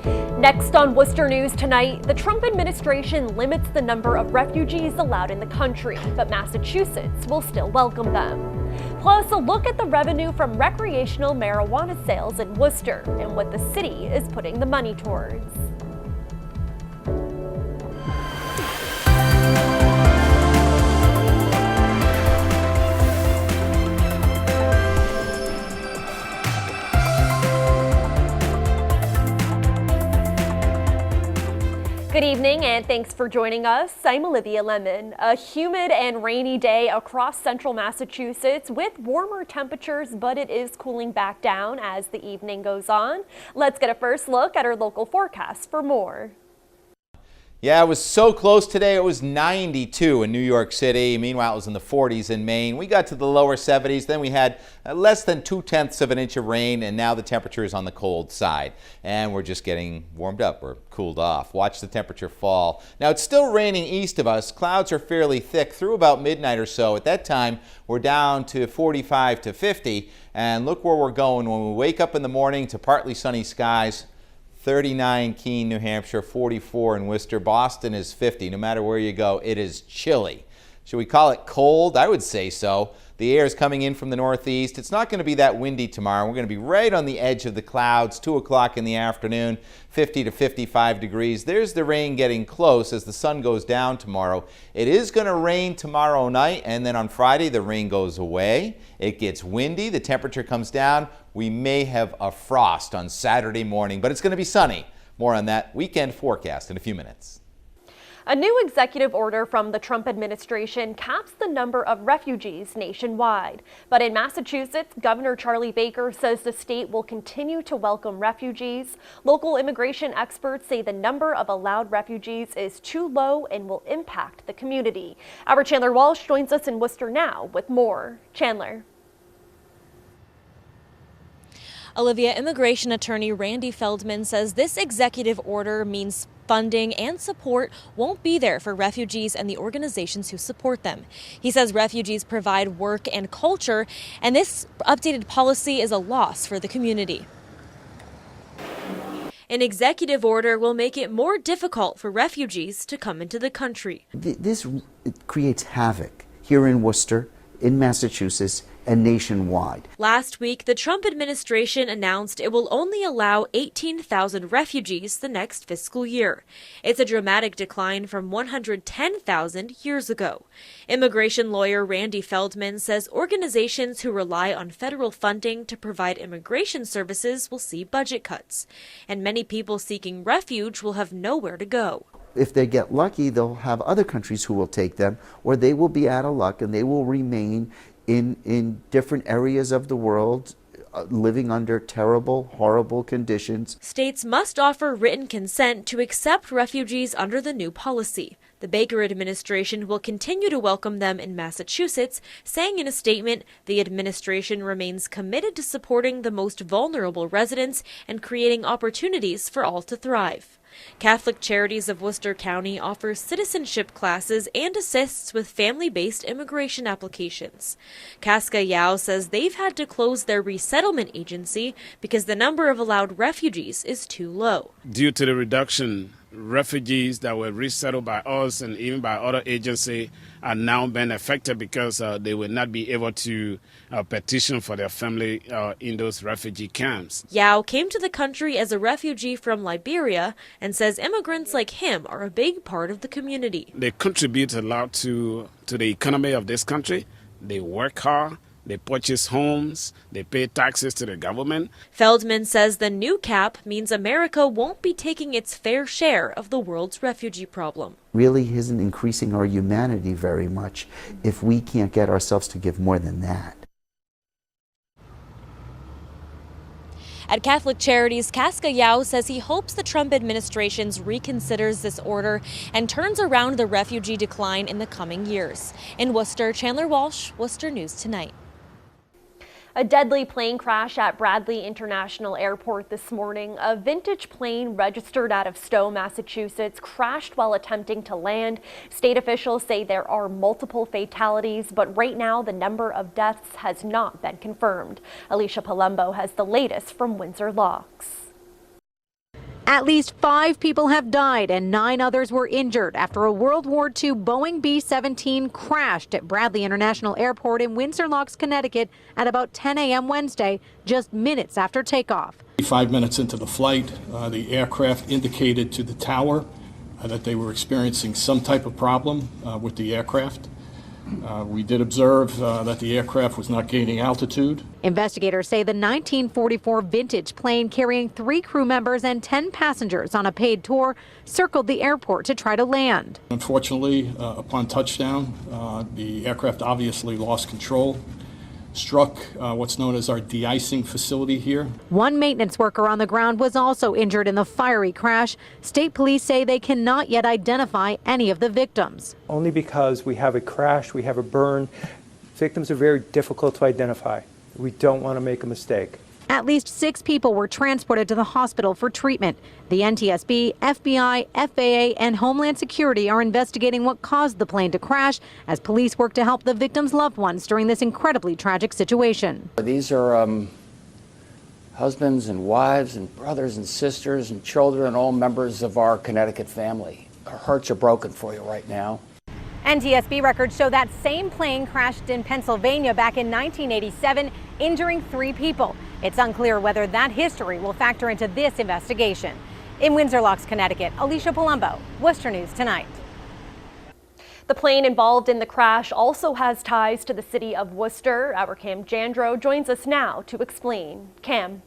Next on Worcester News tonight, the Trump administration limits the number of refugees allowed in the country, but Massachusetts will still welcome them. Plus, a look at the revenue from recreational marijuana sales in Worcester and what the city is putting the money towards. Good evening and thanks for joining us. I'm Olivia Lemon. A humid and rainy day across central Massachusetts with warmer temperatures, but it is cooling back down as the evening goes on. Let's get a first look at our local forecast for more. Yeah, it was so close today. It was 92 in New York City. Meanwhile, it was in the 40s in Maine. We got to the lower 70s. Then we had less than 2/10 of an inch of rain, and now the temperature is on the cold side. And we're just getting warmed up or cooled off. Watch the temperature fall. Now, it's still raining east of us. Clouds are fairly thick through about midnight or so. At that time, we're down to 45 to 50. And look where we're going when we wake up in the morning to partly sunny skies. 39 Keene, New Hampshire, 44 in Worcester. Boston is 50. No matter where you go, it is chilly. Should we call it cold? I would say so. The air is coming in from the northeast. It's not going to be that windy tomorrow. We're going to be right on the edge of the clouds, 2 o'clock in the afternoon, 50 to 55 degrees. There's the rain getting close as the sun goes down tomorrow. It is going to rain tomorrow night, and then on Friday the rain goes away. It gets windy. The temperature comes down. We may have a frost on Saturday morning, but it's going to be sunny. More on that weekend forecast in a few minutes. A new executive order from the Trump administration caps the number of refugees nationwide. But in Massachusetts, Governor Charlie Baker says the state will continue to welcome refugees. Local immigration experts say the number of allowed refugees is too low and will impact the community. Our Chandler Walsh joins us in Worcester now with more. Chandler. Olivia, immigration attorney Randy Feldman says this executive order means funding and support won't be there for refugees and the organizations who support them. He says refugees provide work and culture, and this updated policy is a loss for the community. An executive order will make it more difficult for refugees to come into the country. This creates havoc here in Worcester, in Massachusetts, and nationwide. Last week, the Trump administration announced it will only allow 18,000 refugees the next fiscal year. It's a dramatic decline from 110,000 years ago. Immigration lawyer Randy Feldman says organizations who rely on federal funding to provide immigration services will see budget cuts, and many people seeking refuge will have nowhere to go. If they get lucky, they'll have other countries who will take them, or they will be out of luck and they will remain in different areas of the world, living under terrible, horrible conditions. States must offer written consent to accept refugees under the new policy. The Baker administration will continue to welcome them in Massachusetts, saying in a statement, the administration remains committed to supporting the most vulnerable residents and creating opportunities for all to thrive. Catholic Charities of Worcester County offers citizenship classes and assists with family-based immigration applications. Casca Yao says they've had to close their resettlement agency because the number of allowed refugees is too low. Due to the reduction, refugees that were resettled by us and even by other agencies are now being affected because they will not be able to petition for their family in those refugee camps. Yao came to the country as a refugee from Liberia and says immigrants like him are a big part of the community. They contribute a lot to the economy of this country. They work hard. They purchase homes, they pay taxes to the government. Feldman says the new cap means America won't be taking its fair share of the world's refugee problem. Really isn't increasing our humanity very much if we can't get ourselves to give more than that. At Catholic Charities, Casca Yao says he hopes the Trump administration reconsiders this order and turns around the refugee decline in the coming years. In Worcester, Chandler Walsh, Worcester News Tonight. A deadly plane crash at Bradley International Airport this morning. A vintage plane registered out of Stowe, Massachusetts, crashed while attempting to land. State officials say there are multiple fatalities, but right now the number of deaths has not been confirmed. Alicia Palumbo has the latest from Windsor Locks. At least 5 people have died and 9 others were injured after a World War II Boeing B-17 crashed at Bradley International Airport in Windsor Locks, Connecticut at about 10 a.m. Wednesday, just minutes after takeoff. 5 minutes into the flight, the aircraft indicated to the tower that they were experiencing some type of problem with the aircraft. We did observe that the aircraft was not gaining altitude. Investigators say the 1944 vintage plane carrying 3 crew members and 10 passengers on a paid tour circled the airport to try to land. Unfortunately, upon touchdown, the aircraft obviously lost control, struck what's known as our de-icing facility here. One maintenance worker on the ground was also injured in the fiery crash. State police say they cannot yet identify any of the victims. Only because we have a crash, we have a burn. Victims are very difficult to identify. We don't want to make a mistake. At least 6 people were transported to the hospital for treatment. The NTSB, FBI, FAA, and Homeland Security are investigating what caused the plane to crash as police work to help the victims' loved ones during this incredibly tragic situation. These are husbands and wives and brothers and sisters and children, all members of our Connecticut family. Our hearts are broken for you right now. NTSB records show that same plane crashed in Pennsylvania back in 1987, injuring 3 people. It's unclear whether that history will factor into this investigation. In Windsor Locks, Connecticut, Alicia Palumbo, Worcester News Tonight. The plane involved in the crash also has ties to the city of Worcester. Our Cam Jandro joins us now to explain. Cam.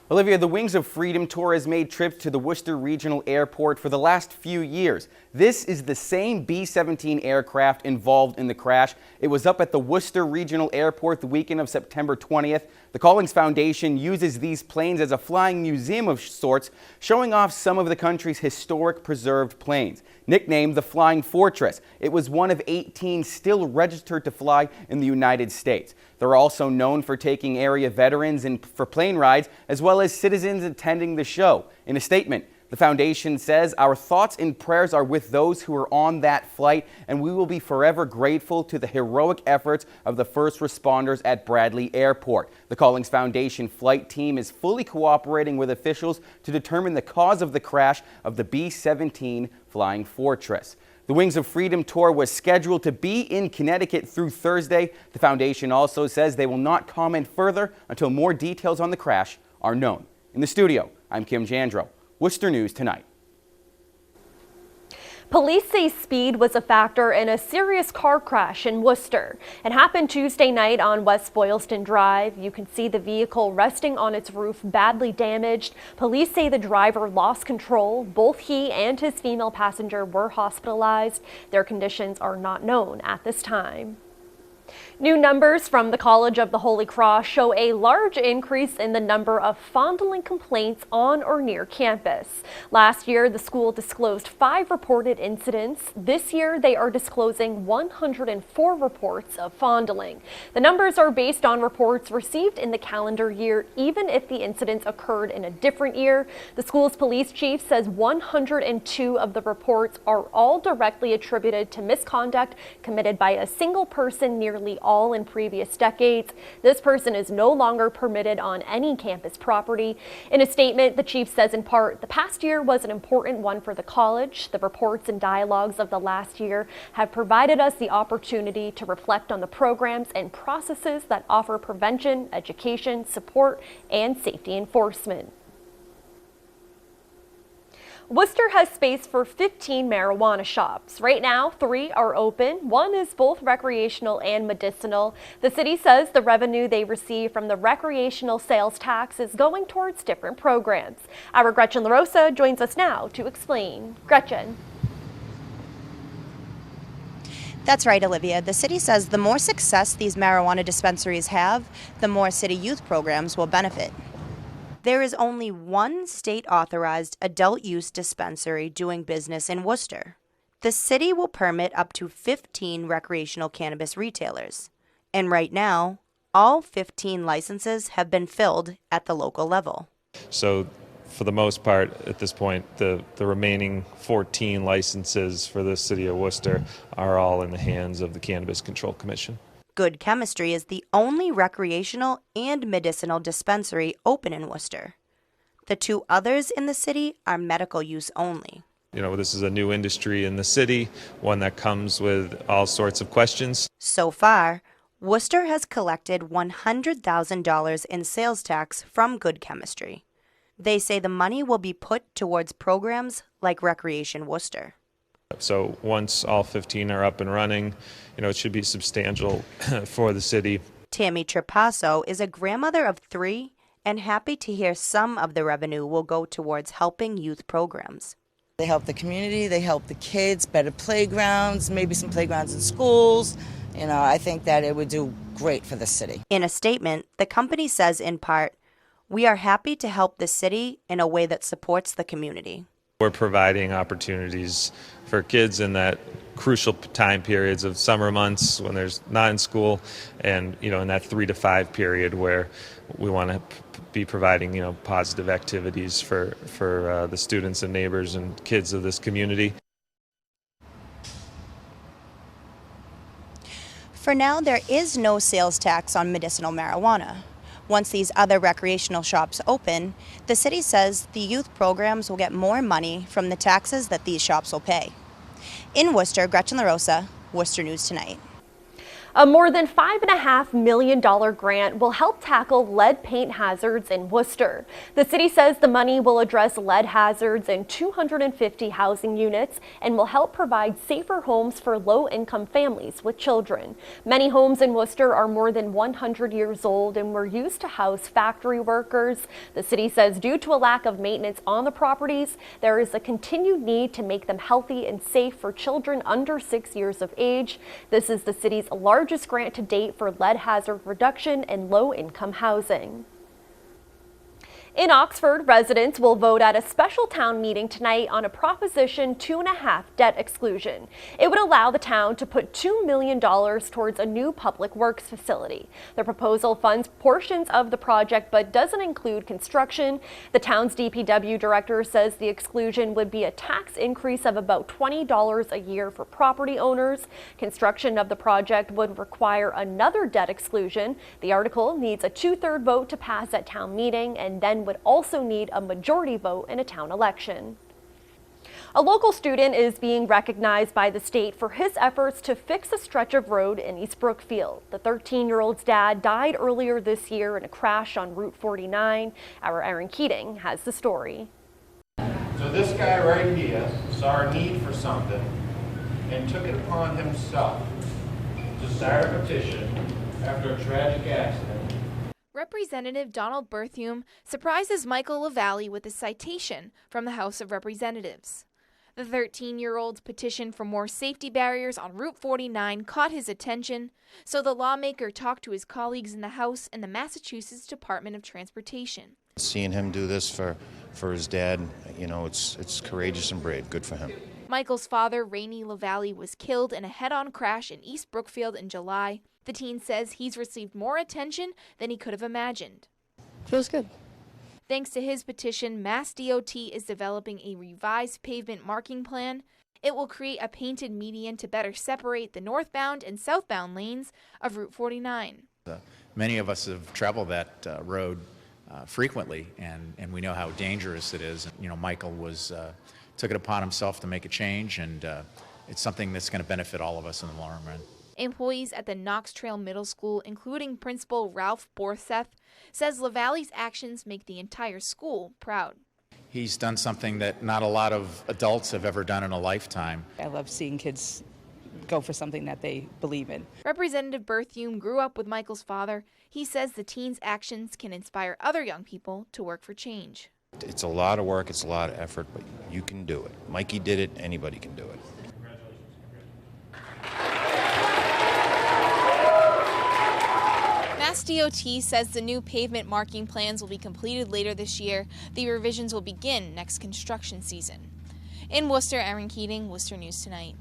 Olivia, the Wings of Freedom Tour has made trips to the Worcester Regional Airport for the last few years. This is the same B-17 aircraft involved in the crash. It was up at the Worcester Regional Airport the weekend of September 20th. The Collings Foundation uses these planes as a flying museum of sorts, showing off some of the country's historic preserved planes. Nicknamed the Flying Fortress, it was one of 18 still registered to fly in the United States. They're also known for taking area veterans in for plane rides, as well as citizens attending the show. In a statement, the foundation says, "Our thoughts and prayers are with those who were on that flight, and we will be forever grateful to the heroic efforts of the first responders at Bradley Airport." The Collings Foundation flight team is fully cooperating with officials to determine the cause of the crash of the B-17 Flying Fortress. The Wings of Freedom Tour was scheduled to be in Connecticut through Thursday. The foundation also says they will not comment further until more details on the crash are known. In the studio, I'm Kim Jandro. Worcester News Tonight. Police say speed was a factor in a serious car crash in Worcester. It happened Tuesday night on West Boylston Drive. You can see the vehicle resting on its roof, badly damaged. Police say the driver lost control. Both he and his female passenger were hospitalized. Their conditions are not known at this time. New numbers from the College of the Holy Cross show a large increase in the number of fondling complaints on or near campus. Last year, the school disclosed 5 reported incidents. This year, they are disclosing 104 reports of fondling. The numbers are based on reports received in the calendar year, even if the incidents occurred in a different year. The school's police chief says 102 of the reports are all directly attributed to misconduct committed by a single person nearly all in previous decades. This person is no longer permitted on any campus property. In a statement, the chief says in part, "The past year was an important one for the college. The reports and dialogues of the last year have provided us the opportunity to reflect on the programs and processes that offer prevention, education, support, and safety enforcement." Worcester has space for 15 marijuana shops. Right now, 3 are open. 1 is both recreational and medicinal. The city says the revenue they receive from the recreational sales tax is going towards different programs. Our Gretchen LaRosa joins us now to explain. Gretchen. That's right, Olivia. The city says the more success these marijuana dispensaries have, the more city youth programs will benefit. There is only 1 state-authorized adult-use dispensary doing business in Worcester. The city will permit up to 15 recreational cannabis retailers. And right now, all 15 licenses have been filled at the local level. So for the most part, at this point, the remaining 14 licenses for the city of Worcester are all in the hands of the Cannabis Control Commission. Good Chemistry is the only recreational and medicinal dispensary open in Worcester. The 2 others in the city are medical use only. You know, this is a new industry in the city, one that comes with all sorts of questions. So far, Worcester has collected $100,000 in sales tax from Good Chemistry. They say the money will be put towards programs like Recreation Worcester. So once all 15 are up and running, you know, it should be substantial for the city. Tammy Trapasso is a grandmother of 3 and happy to hear some of the revenue will go towards helping youth programs. They help the community, they help the kids, better playgrounds, maybe some playgrounds in schools. You know, I think that it would do great for the city. In a statement, the company says in part, "We are happy to help the city in a way that supports the community." We're providing opportunities for kids in that crucial time periods of summer months when there's not in school, and you know, in that 3 to 5 period where we want to be providing, you know, positive activities for the students and neighbors and kids of this community. For now, there is no sales tax on medicinal marijuana. Once these other recreational shops open, the city says the youth programs will get more money from the taxes that these shops will pay. In Worcester, Gretchen LaRosa, Worcester News Tonight. A more than $5.5 million grant will help tackle lead paint hazards in Worcester. The city says the money will address lead hazards in 250 housing units and will help provide safer homes for low-income families with children. Many homes in Worcester are more than 100 years old and were used to house factory workers. The city says due to a lack of maintenance on the properties, there is a continued need to make them healthy and safe for children under 6 years of age. This is the city's largest grant to date for lead hazard reduction and low-income housing. In Oxford, residents will vote at a special town meeting tonight on a Proposition 2.5 debt exclusion. It would allow the town to put $2 million towards a new public works facility. The proposal funds portions of the project but doesn't include construction. The town's DPW director says the exclusion would be a tax increase of about $20 a year for property owners. Construction of the project would require another debt exclusion. The article needs a 2/3 vote to pass at town meeting and then would also need a majority vote in a town election. A local student is being recognized by the state for his efforts to fix a stretch of road in East Brookfield. The 13-year-old's dad died earlier this year in a crash on Route 49. Our Aaron Keating has the story. So this guy right here saw a need for something and took it upon himself to start a petition after a tragic accident. Representative Donald Berthium surprises Michael LaValley with a citation from the House of Representatives. The 13-year-old's petition for more safety barriers on Route 49 caught his attention, so the lawmaker talked to his colleagues in the House and the Massachusetts Department of Transportation. Seeing him do this for his dad, you know, it's courageous and brave. Good for him. Michael's father, Rainey LaValley, was killed in a head-on crash in East Brookfield in July. The teen says he's received more attention than he could have imagined. Feels good. Thanks to his petition, Mass DOT is developing a revised pavement marking plan. It will create a painted median to better separate the northbound and southbound lanes of Route 49. Many of us have traveled that road frequently, and we know how dangerous it is. You know, Michael took it upon himself to make a change, and it's something that's going to benefit all of us in the long run. Employees at the Knox Trail Middle School, including Principal Ralph Borseth, says LaValley's actions make the entire school proud. He's done something that not a lot of adults have ever done in a lifetime. I love seeing kids go for something that they believe in. Representative Berthium grew up with Michael's father. He says the teen's actions can inspire other young people to work for change. It's a lot of work, it's a lot of effort, but you can do it. Mikey did it, anybody can do it. Mass DOT says the new pavement marking plans will be completed later this year. The revisions will begin next construction season. In Worcester, Aaron Keating, Worcester News Tonight.